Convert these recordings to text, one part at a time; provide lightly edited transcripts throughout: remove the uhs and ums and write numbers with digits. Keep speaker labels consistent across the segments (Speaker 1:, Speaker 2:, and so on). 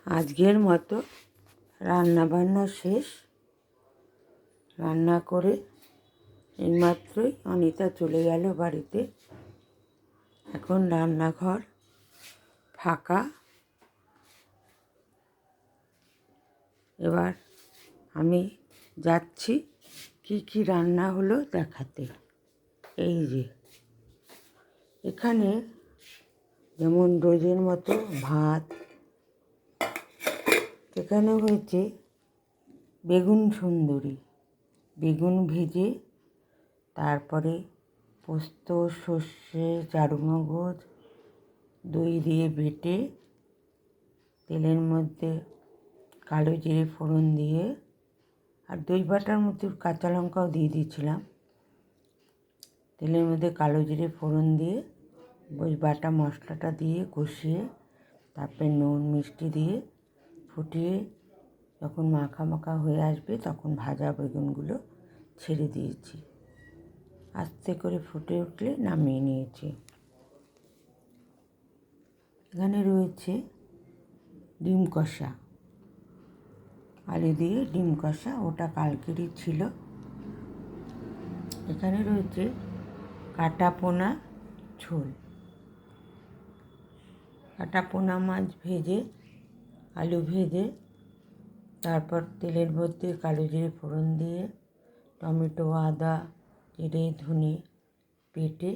Speaker 1: আজকের মতো রান্নাবান্না শেষ। রান্না করে এইমাত্রই অনিতা চলে গেল বাড়িতে। এখন রান্নাঘর ফাঁকা। এবার আমি যাচ্ছি কি কি রান্না হলো দেখাতে। এই যে এখানে যেমন রোজের মতো ভাত, এখানে হয়েছে বেগুন সুন্দরী, বেগুন ভেজে তারপরে পোস্ত, সর্ষে, চারুমগজ দই দিয়ে বেটে তেলের মধ্যে কালো জিরে ফোড়ন দিয়ে, আর দই বাটার মধ্যে কাঁচা লঙ্কাও দিয়ে দিয়েছিলাম। তেলের মধ্যে কালো জিরে ফোড়ন দিয়ে ওই বাটা মশলাটা দিয়ে কষিয়ে তারপরে নুন মিষ্টি দিয়ে ফুটিয়ে যখন মাখা মাখা হয়ে আসবে তখন ভাজা বেগুনগুলো ছেড়ে দিয়েছি। আস্তে করে ফুটে উঠলে নামিয়ে নিয়েছি। এখানে রয়েছে ডিম কষা, আলু দিয়ে ডিম কষা, ওটা কালকেরই ছিল। এখানে রয়েছে কাটা পোনা ঝোল, কাটা পোনা মাছ ভেজে আলু ভেজে তারপর তেলের মধ্যে কালো জিরে ফোড়ন দিয়ে টমেটো, আদা, জিরে, ধনে বেটে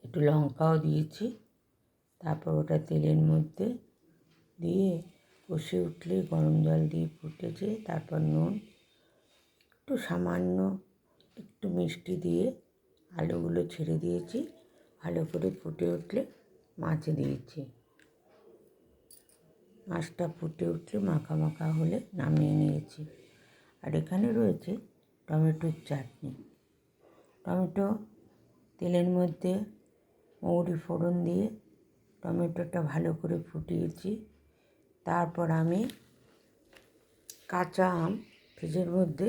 Speaker 1: একটু লঙ্কাও দিয়েছি। তারপর ওটা তেলের মধ্যে দিয়ে কষে উঠলে গরম জল দিয়ে ফুটেছে, তারপর নুন একটু সামান্য একটু মিষ্টি দিয়ে আলুগুলো ছেড়ে দিয়েছি। ভালো করে ফুটে উঠলে মাছ দিয়েছি। মাছটা ফুটে উঠলে মাখা মাখা হলে নামিয়ে নিয়েছি। আর এখানে রয়েছে টমেটোর চাটনি। টমেটো তেলের মধ্যে মৌরি ফোড়ন দিয়ে টমেটোটা ভালো করে ফুটিয়েছি। তারপর আমি কাঁচা আম ফ্রিজের মধ্যে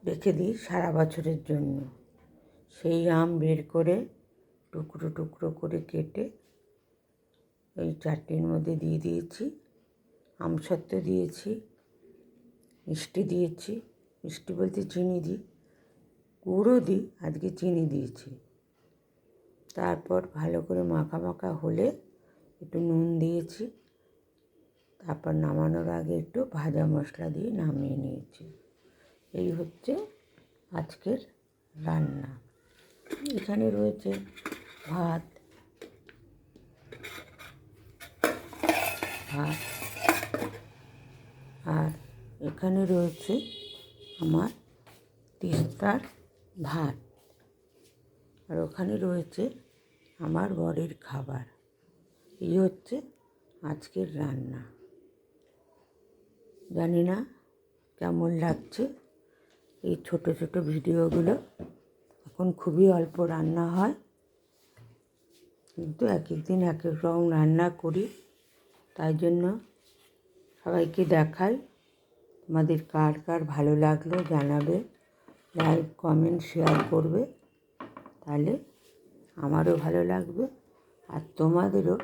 Speaker 1: রেখে দিই সারা বছরের জন্য। সেই আম বের করে টুকরো টুকরো করে কেটে ওই চাটনির মধ্যে দিয়ে দিয়েছি। আমসত্ত্ব দিয়েছি, মিষ্টি দিয়েছি, মিষ্টি বলতে চিনি দিই, গুঁড়ো দিই, আজকে চিনি দিয়েছি। তারপর ভালো করে মাখা মাখা হলে একটু নুন দিয়েছি। তারপর নামানোর আগে একটু ভাজা মশলা দিয়ে নামিয়ে নিয়েছি। এই হচ্ছে আজকের রান্না। এখানে রয়েছে ভাত, আর এখানে রয়েছে আমার তিস্তার ভাত, আর ওখানে রয়েছে আমার বরের খাবার। এই হচ্ছে আজকের রান্না। জানি না কেমন লাগছে এই ছোট ছোট ভিডিওগুলো। এখন খুবই অল্প রান্না হয়, কিন্তু এক এক দিন এক এক রকম রান্না করি। তাই জন্য সবাইকে দেখাই। তোমাদের কার কার ভালো লাগলো জানাবে, লাইক কমেন্ট শেয়ার করবে, তাহলে আমারও ভালো লাগবে আর তোমাদেরও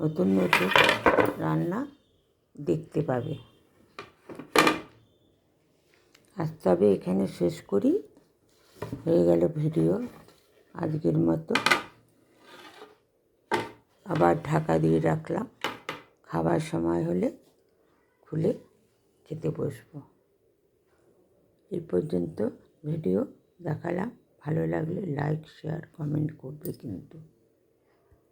Speaker 1: নতুন নতুন রান্না দেখতে পাবে। আজ তবে এখানে শেষ করি। হয়ে গেল ভিডিও আজকের মতো। আবার ঢাকা দিয়ে রাখলাম, খাবার সময় হলে খুলে খেতে বসবো। এই পর্যন্ত ভিডিও দেখালাম। ভালো লাগলে লাইক শেয়ার কমেন্ট করবে কিন্তু।